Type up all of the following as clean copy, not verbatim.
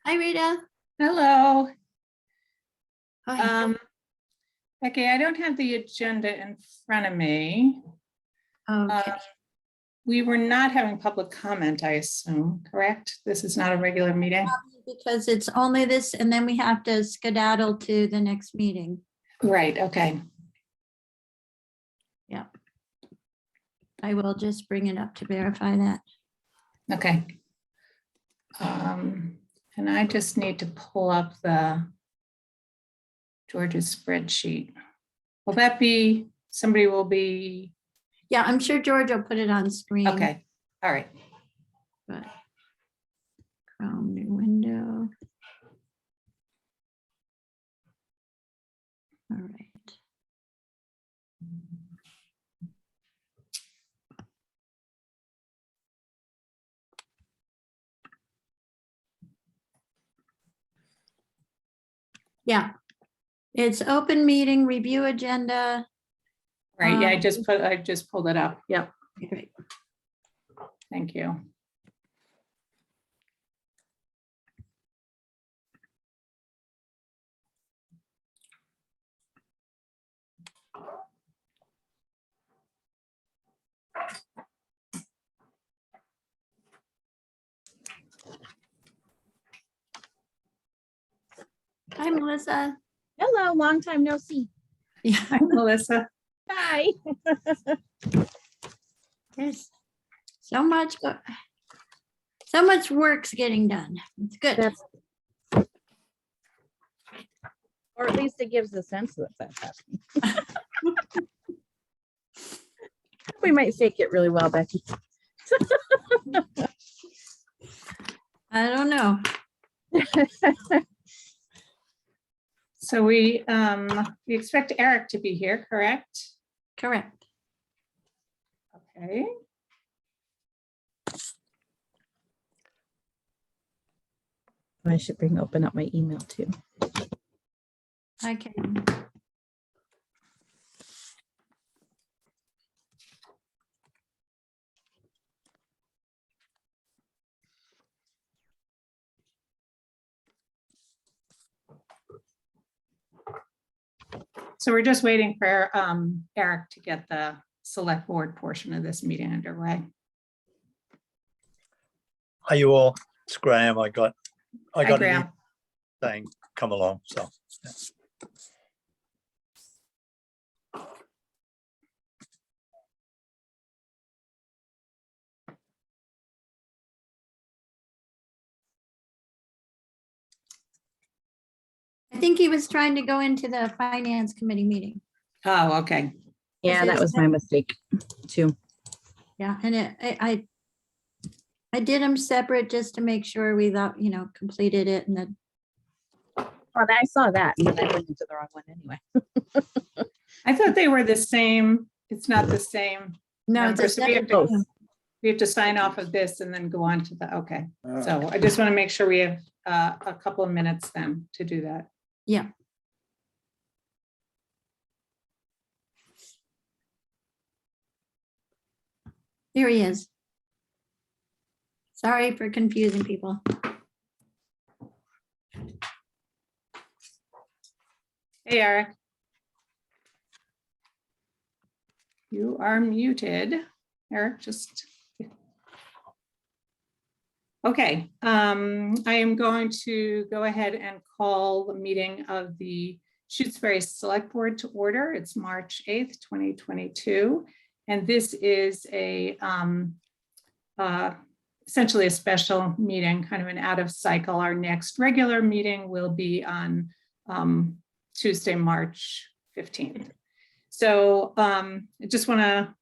Hi, Rita. Hello. Hi. Becky, I don't have the agenda in front of me. Okay. We were not having public comment, I assume, correct? This is not a regular meeting? Because it's only this, and then we have to skedaddle to the next meeting. Right, okay. Yeah. I will just bring it up to verify that. Okay. And I just need to pull up the George's spreadsheet. Will that be, somebody will be, Yeah, I'm sure George will put it on screen. okay, all right. But Chrome new window. All right. Yeah, it's open meeting review agenda. Right, yeah, I just pulled it up. Yep, Great. thank you. Hi, Melissa. Hello, long time no see. Yeah, Hi, Melissa. Hi. there's so much work's getting done. It's good. That's, or at least it gives a sense that that's happening. We might fake it really well, Becky. I don't know. So we expect Eric to be here, correct? Correct. Okay. I should open up my email too. I can. So we're just waiting for Eric to get the select board portion of this meeting underway. Hi, you all. It's Graham. I got Hi, an Graham. email saying come along. So yeah. I think he was trying to go into the finance committee meeting. Oh, okay. Yeah, that was my mistake too. Yeah, and I did them separate just to make sure we thought, completed it, and then Well, I saw that and then I went into the wrong one anyway. I thought they were the same. It's not the same. no, it's a number, so we have separate. to- We have to sign off of this and then go on to the, okay. So I just want to make sure we have a couple of minutes then to do that. Yeah. Here he is. Sorry for confusing people. Hey, Eric. You are muted. Eric, just. Okay, I am going to go ahead and call the meeting of the Shutesbury Selectboard to order. It's March 8th, 2022. And this is a essentially a special meeting, kind of an out of cycle. Our next regular meeting will be on Tuesday, March 15th. So I just want to,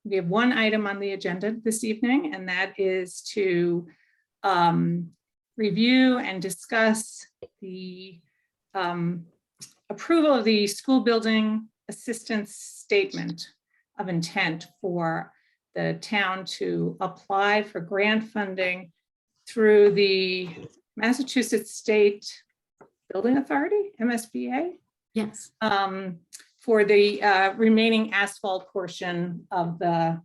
we have one item on the agenda this evening, and that is to review and discuss the approval of the school building assistance statement of intent for the town to apply for grant funding through the Massachusetts State Building Authority, MSBA. Yes. For the remaining asphalt portion of the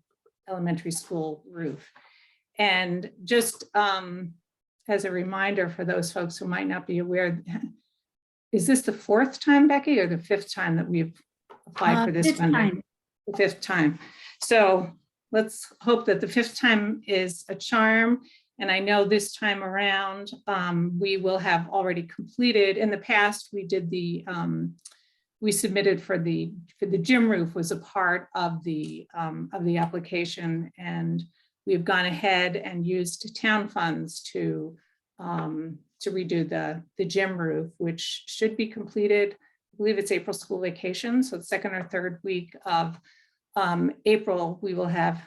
elementary school roof. And just as a reminder for those folks who might not be aware, is this the 4th time, Becky, or the 5th time that we've applied for this Fifth funding? time. The 5th time. So let's hope that the 5th time is a charm. And I know this time around, we will have already completed. In the past, we did the, we submitted for the gym roof was a part of the application, and we've gone ahead and used town funds to redo the gym roof, which should be completed. I believe it's April school vacation, so the 2nd or 3rd week of April, we will have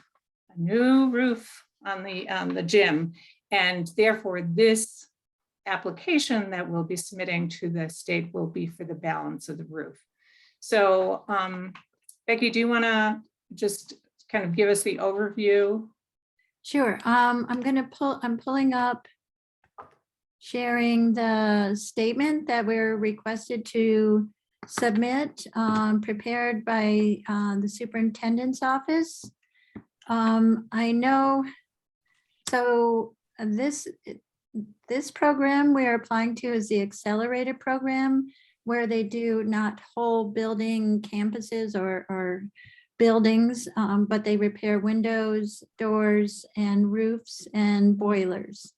a new roof on the gym, and therefore this application that we'll be submitting to the state will be for the balance of the roof. So Becky, do you want to just kind of give us the overview? Sure. I'm pulling up, sharing the statement that we're requested to submit, prepared by the superintendent's office. I know, so this program we're applying to is the accelerated program, where they do not whole building campuses or buildings, but they repair windows, doors, and roofs and boilers.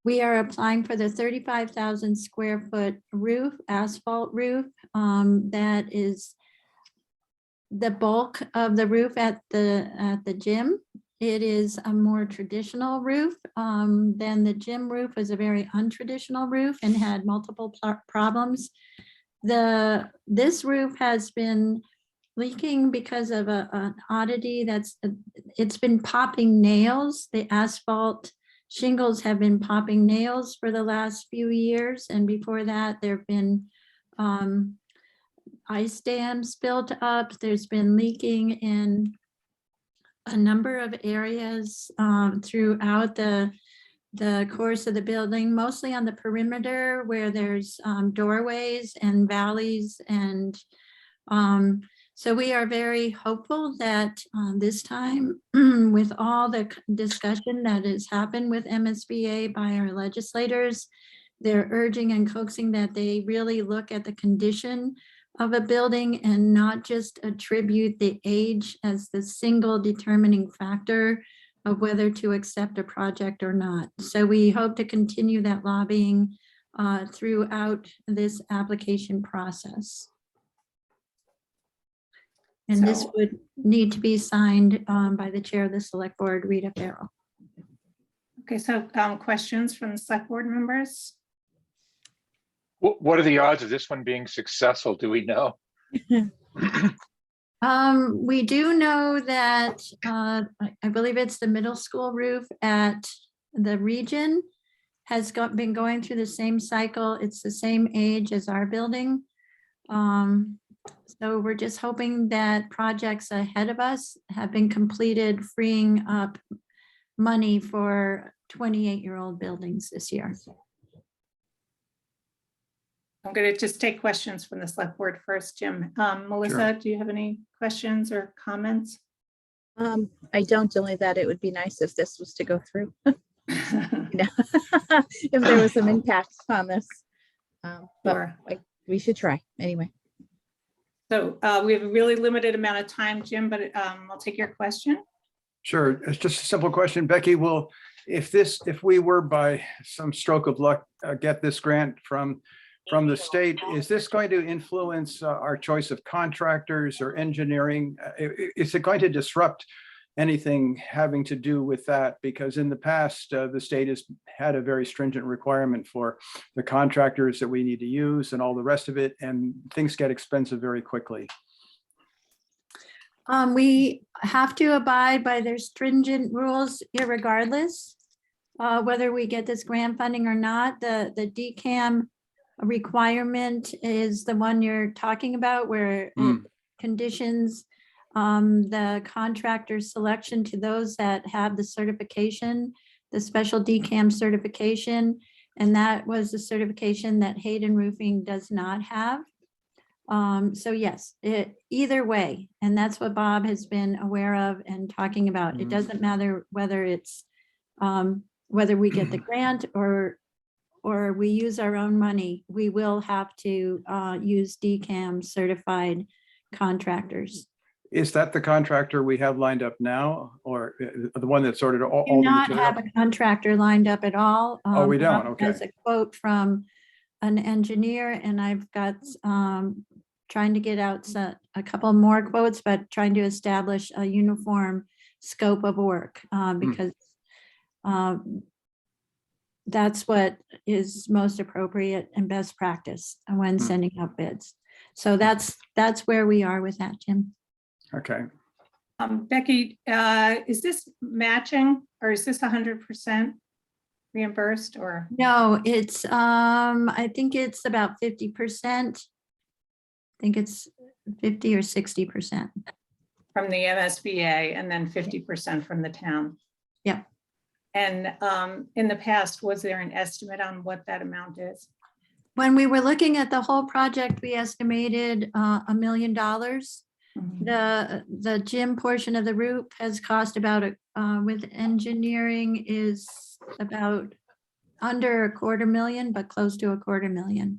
We are applying for the 35,000 square foot roof, asphalt roof. That is the bulk of the roof at the gym. It is a more traditional roof than the gym roof. Was a very untraditional roof and had multiple problems. This roof has been leaking because of an oddity it's been popping nails. The asphalt shingles have been popping nails for the last few years, and before that there have been ice dams built up. There's been leaking in a number of areas throughout the course of the building, mostly on the perimeter where there's doorways and valleys. And so we are very hopeful that this time, with all the discussion that has happened with MSBA by our legislators, they're urging and coaxing that they really look at the condition of a building and not just attribute the age as the single determining factor of whether to accept a project or not. So we hope to continue that lobbying throughout this application process. And this So- would need to be signed by the chair of the select board, Rita Farrell. Okay, so questions from the select board members? What are the odds of this one being successful? Do we know? We do know that I believe it's the middle school roof at the region has been going through the same cycle. It's the same age as our building. So we're just hoping that projects ahead of us have been completed, freeing up money for 28-year-old buildings this year. I'm going to just take questions from the select board first, Jim. Melissa, do you have any questions or comments? I don't, only that it would be nice if this was to go through. If there was some impact on this. But Sure. we should try anyway. So we have a really limited amount of time, Jim, but I'll take your question. Sure, it's just a simple question. Becky, if we were by some stroke of luck, get this grant from the state, is this going to influence our choice of contractors or engineering? Is it going to disrupt anything having to do with that? Because in the past, the state has had a very stringent requirement for the contractors that we need to use and all the rest of it, and things get expensive very quickly. We have to abide by their stringent rules irregardless, whether we get this grant funding or not. The DCAM requirement is the one you're talking about, where it conditions the contractor selection to those that have the certification, the special DCAM certification. And that was the certification that Hayden Roofing does not have. So yes, either way, and that's what Bob has been aware of and talking about. It doesn't matter whether it's whether we get the grant or we use our own money, we will have to use DCAM certified contractors. Is that the contractor we have lined up now, or the one that sorted all Do the not material? have a contractor lined up at all. Oh, we don't? Rob Okay. has a quote from an engineer, and I've got trying to get out a couple more quotes, but trying to establish a uniform scope of work because that's what is most appropriate and best practice when sending out bids. So that's where we are with that, Jim. Okay. Becky, is this matching or is this 100% reimbursed or? No, it's I think it's about 50%. I think it's 50 or 60%. From the MSBA and then 50% from the town? Yeah. And in the past, was there an estimate on what that amount is? When we were looking at the whole project, we estimated $1 million. The gym portion of the roof has cost about with engineering is about under $250,000, but close to $250,000.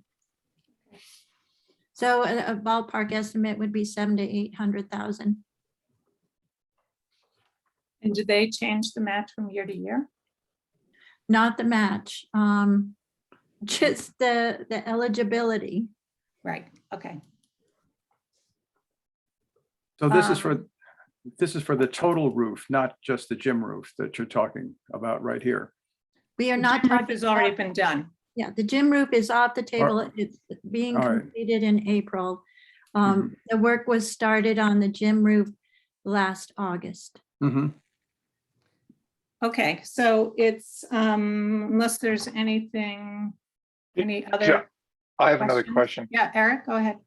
So a ballpark estimate would be $700,000 to $800,000. And do they change the match from year to year? Not the match, just the eligibility. Right, okay. So this is for the total roof, not just the gym roof that you're talking about right here. We are The not gym roof talking. has already about- been done. Yeah, the gym roof is off the table. It's being all right. completed in April. The work was started on the gym roof last August. Mhm. Okay, so it's, unless there's anything, any Yeah, other? I have another questions? question. Yeah, Eric, go ahead.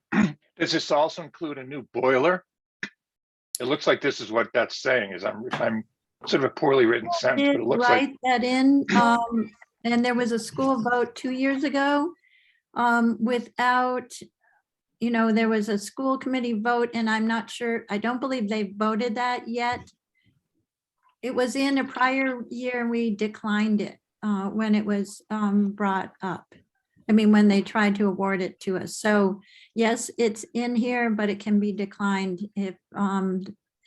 Does this also include a new boiler? It looks like this is what that's saying is I'm sort of a poorly written sentence, Did but it looks like, write that in, and there was a school vote 2 years ago without, there was a school committee vote, and I'm not sure, I don't believe they voted that yet. It was in a prior year and we declined it when it was brought up. I mean, when they tried to award it to us. So yes, it's in here, but it can be declined if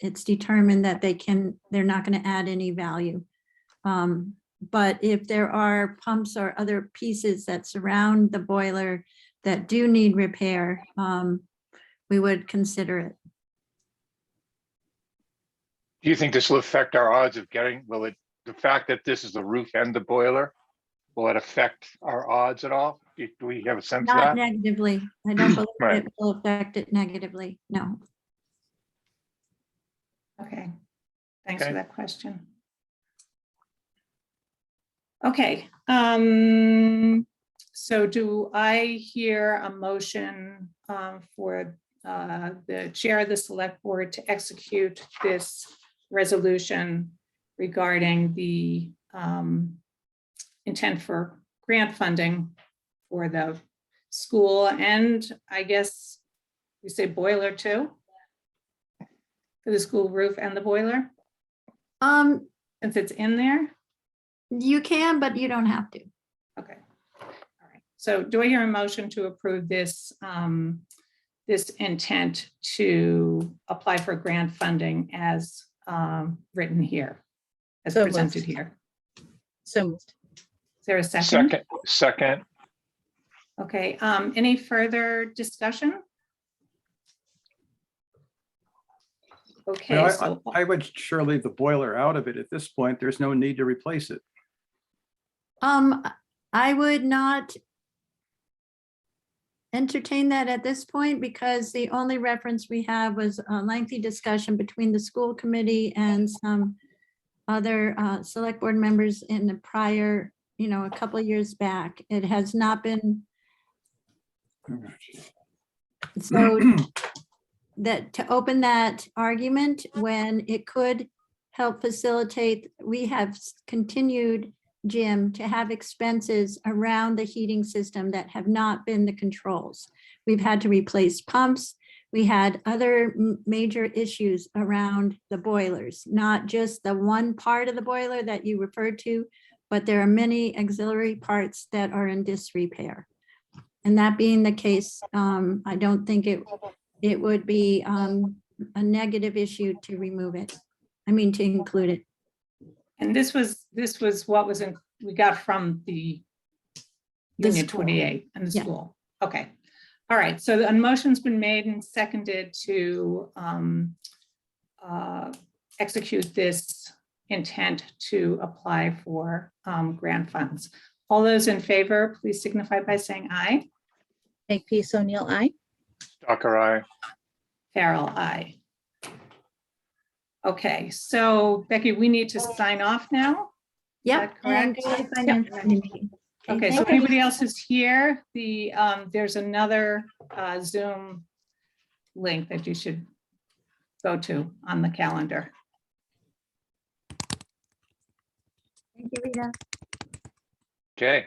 it's determined that they're not going to add any value. But if there are pumps or other pieces that surround the boiler that do need repair, we would consider it. do you think this will affect our odds of getting, the fact that this is the roof and the boiler, will it affect our odds at all? Do we have a sense of Not that? negatively. I don't believe Right. it will affect it negatively. No. Okay, thanks for Okay. that question. Okay, so do I hear a motion for the chair of the select board to execute this resolution regarding the intent for grant funding for the school and I guess we say boiler too? For the school roof and the boiler, since it's in there? You can, but you don't have to. Okay, all right. So do I hear a motion to approve this, this intent to apply for grant funding as written here, as So moved. presented here? So moved. Is there a second? Second, Okay, any further discussion? Okay, Well, so, I would sure leave the boiler out of it at this point. There's no need to replace it. I would not entertain that at this point because the only reference we have was a lengthy discussion between the school committee and some other select board members in the prior, a couple of years back. It has not been. So that to open that argument when it could help facilitate, we have continued, Jim, to have expenses around the heating system that have not been the controls. We've had to replace pumps. We had other major issues around the boilers, not just the one part of the boiler that you referred to, but there are many auxiliary parts that are in disrepair. And that being the case, I don't think it would be a negative issue to remove it. I mean, to include it. And this was what was in, we got from the The Union school. 28 and the Yeah. school. Okay. All right. So the motion's been made and seconded to execute this intent to apply for grant funds. All those in favor, please signify by saying aye. Makepeace O'Neill, aye. Stalker, aye. Farrell, aye. Okay, so Becky, we need to sign off now. Yep. that and correct? go to finance committee. Okay, so thank if you. anybody else is here, there's another Zoom link that you should go to on the calendar. Thank you, Rita. Okay.